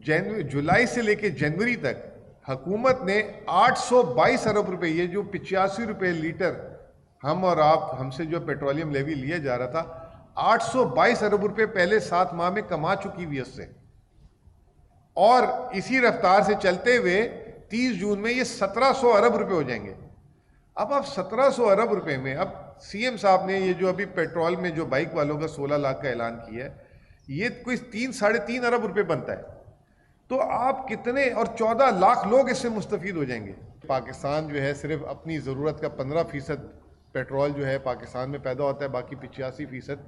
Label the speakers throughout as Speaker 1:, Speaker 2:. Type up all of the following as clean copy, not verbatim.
Speaker 1: जुलाई से लेकर जनवरी तक हुकूमत ने 822 अरब रुपए, ये जो 85 रुपए लीटर हम और आप हमसे जो पेट्रोलियम लेवी लिया जा रहा था, 822 अरब रुपए पहले 7 माह में कमा चुकी हुई उससे, और इसी रफ्तार से चलते हुए 30 जून में ये 1700 अरब रुपए हो जाएंगे। अब आप 1700 अरब रुपए में, अब सीएम साहब ने ये जो अभी पेट्रोल में जो बाइक वालों का 16 लाख का ऐलान किया है, ये कोई 3-3.5 अरब रुपए बनता है, तो आप कितने, और 14 लाख लोग इससे मुस्तफीद हो जाएंगे। पाकिस्तान जो है सिर्फ अपनी ज़रूरत का 15% पेट्रोल जो है पाकिस्तान में पैदा होता है, बाकी 85%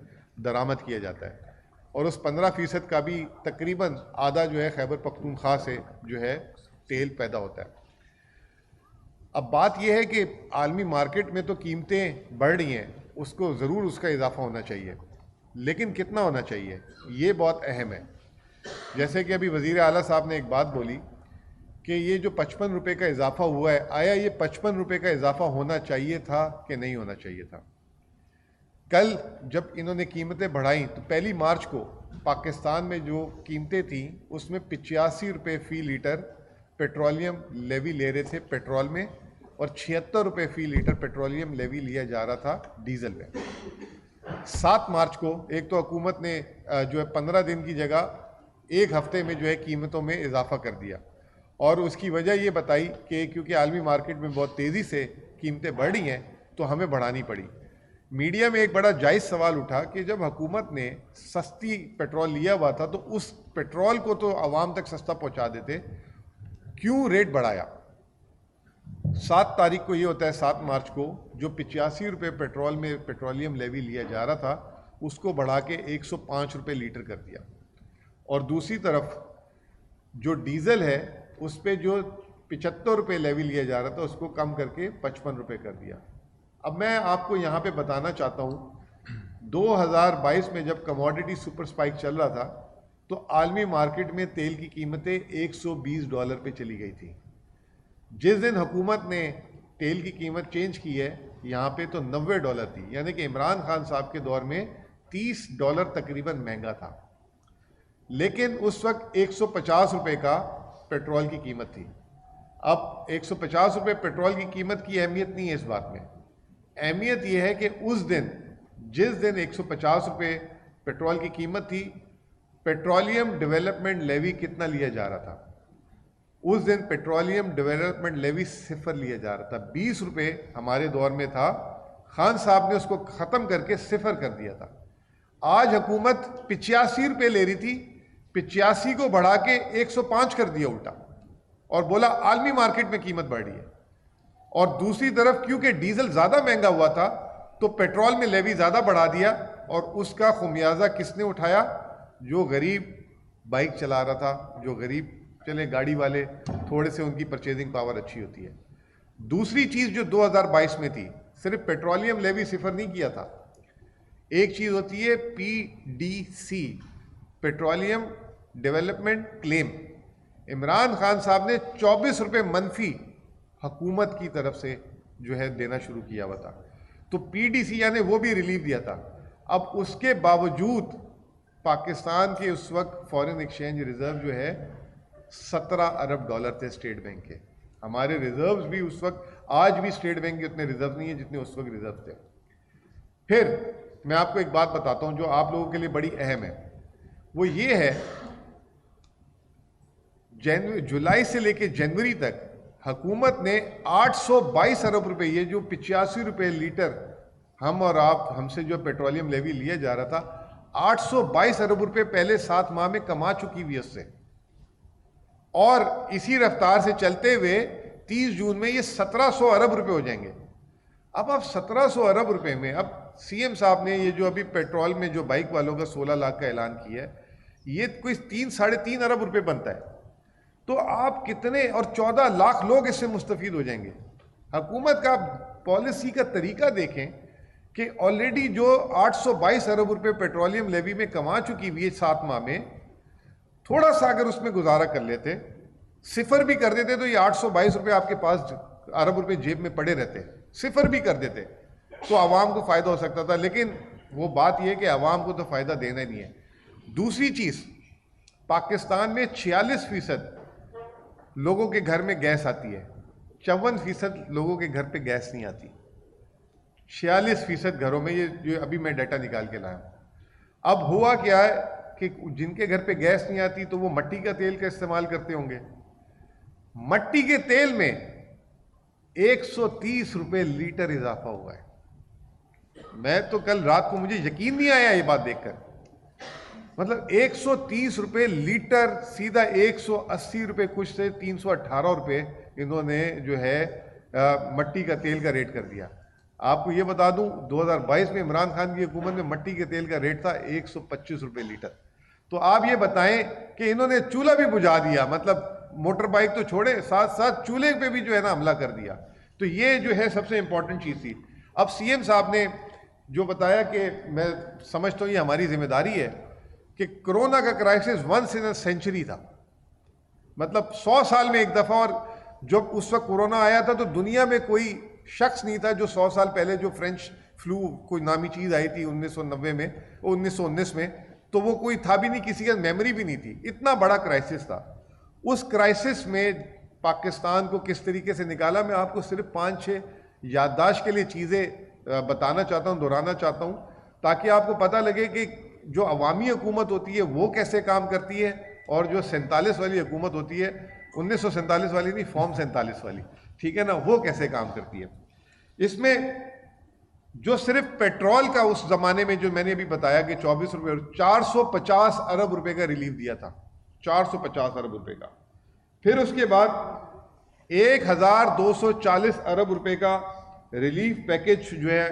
Speaker 1: दरामद किया जाता है, और उस 15% का भी तकरीबन आधा जो है खैबर पख्तूनख्वा से जो है तेल पैदा होता है। अब बात यह है कि आलमी मार्केट में तो कीमतें बढ़ रही हैं, उसको ज़रूर उसका इजाफा होना चाहिए, लेकिन कितना होना चाहिए ये बहुत अहम है। जैसे कि अभी वज़ीर आला साहब ने एक बात बोली कि ये जो 55 रुपये का इजाफा हुआ है, आया ये 55 रुपये का इजाफा होना चाहिए था कि नहीं होना चाहिए था। कल जब इन्होंने कीमतें बढ़ाई तो 1 मार्च को पाकिस्तान में जो कीमतें थी उसमें 85 रुपये फ़ी लीटर पेट्रोलियम लेवी ले रहे थे पेट्रोल में, और 76 रुपये फ़ी लीटर पेट्रोलियम लेवी लिया जा रहा था डीजल में। 7 मार्च को एक तो हुकूमत ने जो है 15 दिन की जगह 1 हफ्ते में जो है कीमतों में इजाफा कर दिया, और उसकी वजह ये बताई कि क्योंकि आलमी मार्केट में बहुत तेज़ी से कीमतें बढ़ रही हैं तो हमें बढ़ानी पड़ी। मीडिया में एक बड़ा जायज़ सवाल उठा कि जब हुकूमत ने सस्ती पेट्रोल लिया हुआ था तो उस पेट्रोल को तो आवाम तक सस्ता पहुंचा देते, क्यों रेट बढ़ाया। 7 तारीख को ये होता है, 7 मार्च को, जो 85 रुपये पेट्रोल में पेट्रोलियम लेवी लिया जा रहा था उसको बढ़ा के 105 रुपये लीटर कर दिया, और दूसरी तरफ जो डीजल है उस पर जो 75 रुपये लेवी लिया जा रहा था उसको कम करके 55 रुपये कर दिया। अब मैं आपको यहाँ पे बताना चाहता हूँ, 2022 में जब कमोडिटी सुपर स्पाइक चल रहा था तो आलमी मार्केट में तेल की कीमतें $120 पे चली गई थी। जिस दिन हुकूमत ने तेल की कीमत चेंज की है यहाँ पे तो $90 थी, यानी कि इमरान खान साहब के दौर में $30 तकरीबन महंगा था, लेकिन उस वक्त 150 रुपये का पेट्रोल की कीमत थी। अब 150 रुपये पेट्रोल की कीमत की अहमियत नहीं है इस बात में, अहमियत यह है कि उस दिन, जिस दिन 150 रुपये पेट्रोल की कीमत थी, पेट्रोलियम डेवलपमेंट लेवी कितना लिया जा रहा था? उस दिन पेट्रोलियम डेवलपमेंट लेवी 0 लिया जा रहा था। 20 रुपये हमारे दौर में था, खान साहब ने उसको ख़त्म करके 0 कर दिया था। आज हुकूमत 85 रुपये ले रही थी, 85 को बढ़ा के 105 कर दिया उल्टा, और बोला आलमी मार्केट में कीमत बढ़ रही है। और दूसरी तरफ क्योंकि डीजल ज़्यादा महंगा हुआ था तो पेट्रोल में लेवी ज़्यादा बढ़ा दिया, और उसका खुमियाजा किसने उठाया? जो गरीब बाइक चला रहा था, जो गरीब चले गाड़ी वाले, थोड़े से उनकी परचेजिंग पावर अच्छी होती है। दूसरी चीज़ जो 2022 में थी, सिर्फ पेट्रोलियम लेवी 0 नहीं किया था, एक चीज़ होती है PDC, petroleum development claim. Imran Khan साहब ने 24 रुपये मनफी हुकूमत की तरफ से जो है देना शुरू किया हुआ था, तो PDC यानी वो भी रिलीफ दिया था। अब उसके बावजूद पाकिस्तान के उस वक्त फॉरेन एक्सचेंज रिजर्व जो है $17 अरब थे स्टेट बैंक के। हमारे रिजर्व्स भी उस वक्त, आज भी स्टेट बैंक के उतने रिजर्व नहीं है जितने उस वक्त रिजर्व थे। फिर मैं आपको एक बात बताता हूं जो आप लोगों के लिए बड़ी अहम है, वो ये है, जुलाई से लेकर जनवरी तक हुकूमत ने 822 अरब रुपए, ये जो 85 रुपये लीटर हम और आप हमसे जो पेट्रोलियम लेवी लिया जा रहा था, 822 अरब रुपए पहले 7 माह में कमा चुकी हुई उससे, और इसी रफ्तार से चलते हुए 30 जून में ये 1700 अरब रुपए हो जाएंगे। अब आप 1700 अरब रुपए में, अब सीएम साहब ने ये जो अभी पेट्रोल में जो बाइक वालों का 16 लाख का ऐलान किया है, ये कोई 3-3.5 अरब रुपए बनता है, तो आप कितने, और 14 लाख लोग इससे मुस्तफीद हो जाएंगे। हुकूमत का पॉलिसी का तरीका देखें कि ऑलरेडी जो 822 अरब रुपए पेट्रोलियम लेवी में कमा चुकी हुई है 7 माह में, थोड़ा सा अगर उसमें गुजारा कर लेते, 0 भी कर देते, तो ये 822 रुपये आपके पास अरब रुपए जेब में पड़े रहते। 0 भी कर देते तो आवाम को फ़ायदा हो सकता था, लेकिन वो बात यह कि आवाम को तो फ़ायदा देना ही नहीं है। दूसरी चीज़, पाकिस्तान में 46% लोगों के घर में गैस आती है, 54% लोगों के घर पे गैस नहीं आती। 46% घरों में, ये जो अभी मैं डाटा निकाल के लाया हूं। अब हुआ क्या है कि जिनके घर पे गैस नहीं आती तो वो मट्टी का तेल का इस्तेमाल करते होंगे। मट्टी के तेल में 130 रुपए लीटर इजाफा हुआ है। मैं तो कल रात को, मुझे यकीन नहीं आया ये बात देखकर। मतलब 130 रुपए लीटर, सीधा 180 रुपए कुछ से 318 रुपए इन्होंने जो है मट्टी का तेल का रेट कर दिया। आपको ये बता दूं 2022 में इमरान खान की हुकूमत में मट्टी के तेल का रेट था 125 रुपए लीटर। तो आप ये बताएं कि इन्होंने चूल्हा भी बुझा दिया, मतलब मोटर बाइक तो छोड़े, साथ साथ चूल्हे पे भी जो है ना हमला कर दिया। तो ये जो है सबसे इंपॉर्टेंट चीज थी। अब सीएम साहब ने जो बताया कि मैं समझता हूँ ये हमारी जिम्मेदारी है कि कोरोना का crisis once in a century था, मतलब 100 साल में एक दफा। और जब उस वक्त कोरोना आया था तो दुनिया में कोई शख्स नहीं था जो 100 साल पहले जो फ्रेंच फ्लू कोई नामी चीज आई थी 1990 में, 1919 में, तो वो कोई था भी नहीं, किसी का मेमोरी भी नहीं थी। इतना बड़ा क्राइसिस था। उस क्राइसिस में पाकिस्तान को किस तरीके से निकाला, मैं आपको सिर्फ 5-6 याददाश्त के लिए चीज़ें बताना चाहता हूँ, दोहराना चाहता हूँ, ताकि आपको पता लगे कि जो अवामी हुकूमत होती है वो कैसे काम करती है और जो 47 वाली हुकूमत होती है, 1947 वाली नहीं, फॉर्म 47 वाली, ठीक है ना, वो कैसे काम करती है। इसमें जो सिर्फ पेट्रोल का उस जमाने में जो मैंने अभी बताया कि 24 रुपये, 450 अरब रुपए का रिलीफ दिया था, 450 अरब रुपए का। फिर उसके बाद 1240 अरब रुपए का रिलीफ पैकेज जो है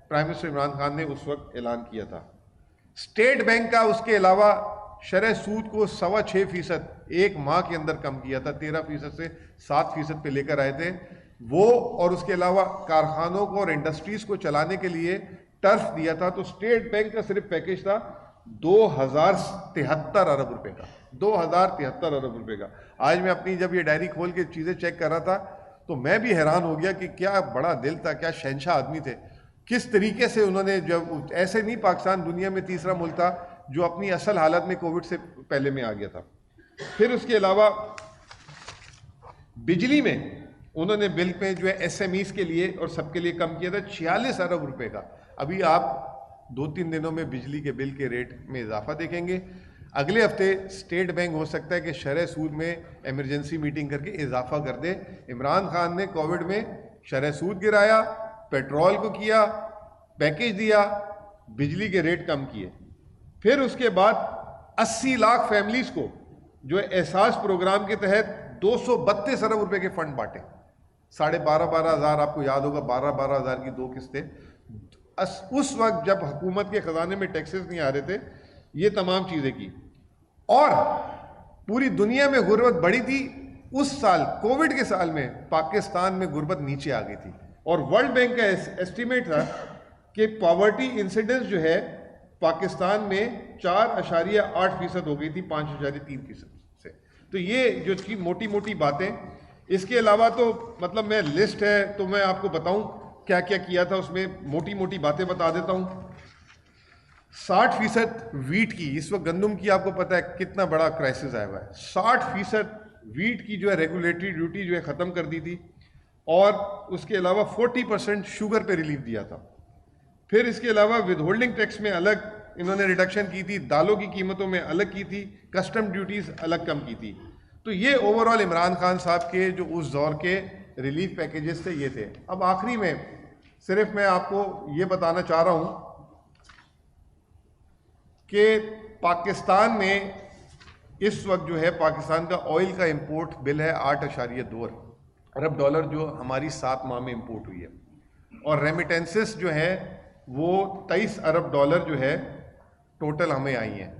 Speaker 1: प्राइम मिनिस्टर इमरान खान ने उस वक्त ऐलान किया था। स्टेट बैंक का उसके अलावा शरह सूद को 6.25% एक माह के अंदर कम किया था, 13% से 7% पे लेकर आए थे वो। और उसके अलावा कारखानों को और इंडस्ट्रीज को चलाने के लिए टर्फ दिया था। तो स्टेट बैंक का सिर्फ पैकेज था 2073 अरब रुपए का, 2073 अरब रुपए का। आज मैं अपनी जब ये डायरी खोल के चीजें चेक कर रहा था तो मैं भी हैरान हो गया कि क्या बड़ा दिल था, क्या शहंशाह आदमी थे, किस तरीके से उन्होंने, जब ऐसे नहीं, पाकिस्तान दुनिया में तीसरा मुल्क था जो अपनी असल हालत में कोविड से पहले में आ गया था। फिर उसके अलावा बिजली में उन्होंने बिल पे जो है एसएमईज के लिए और सबके लिए कम किया था 46 अरब रुपए का। अभी आप 2-3 दिनों में बिजली के बिल के रेट में इजाफा देखेंगे। अगले हफ्ते स्टेट बैंक हो सकता है कि शरह सूद में इमरजेंसी मीटिंग करके इजाफा कर दे। इमरान खान ने कोविड में शरह सूद गिराया, पेट्रोल को किया, पैकेज दिया, बिजली के रेट कम किए। फिर उसके बाद 80 लाख फैमिलीज को जो एहसास प्रोग्राम के तहत 232 अरब रुपए के फंड बांटे। 12,500 हज़ार, आपको याद होगा 12,500 हज़ार की 2 किस्तें। उस वक्त जब हुकूमत के खजाने में टैक्सेस नहीं आ रहे थे, ये तमाम चीजें की। और पूरी दुनिया में गुर्बत बढ़ी थी। उस साल कोविड के साल में पाकिस्तान में गुर्बत नीचे आ गई थी और वर्ल्ड बैंक का एस्टिमेट था कि पॉवर्टी इंसिडेंस जो है पाकिस्तान में 4.8% हो गई थी 5.3% से। तो ये जो थी मोटी मोटी बातें। इसके अलावा तो मतलब मैं लिस्ट है तो मैं आपको बताऊं क्या क्या किया था, उसमें मोटी मोटी बातें बता देता हूं। 60% वीट की, इस वक्त गंदम की आपको पता है कितना बड़ा क्राइसिस आया हुआ है, 60% वीट की जो है रेगुलेटरी ड्यूटी जो है ख़त्म कर दी थी। और उसके अलावा 40% शुगर पे रिलीफ दिया था। फिर इसके अलावा विदहोल्डिंग टैक्स में अलग इन्होंने रिडक्शन की थी, दालों की कीमतों में अलग की थी, कस्टम ड्यूटीज़ अलग कम की थी। तो ये ओवरऑल इमरान खान साहब के जो उस दौर के रिलीफ पैकेजेस थे ये थे। अब आखिरी में सिर्फ मैं आपको ये बताना चाह रहा हूँ कि पाकिस्तान में इस वक्त जो है पाकिस्तान का ऑयल का इंपोर्ट बिल है 8.2 अरब डॉलर जो हमारी 7 माह में इंपोर्ट हुई है। और रेमिटेंसेस जो है वो 23 अरब डॉलर जो है टोटल हमें आई हैं।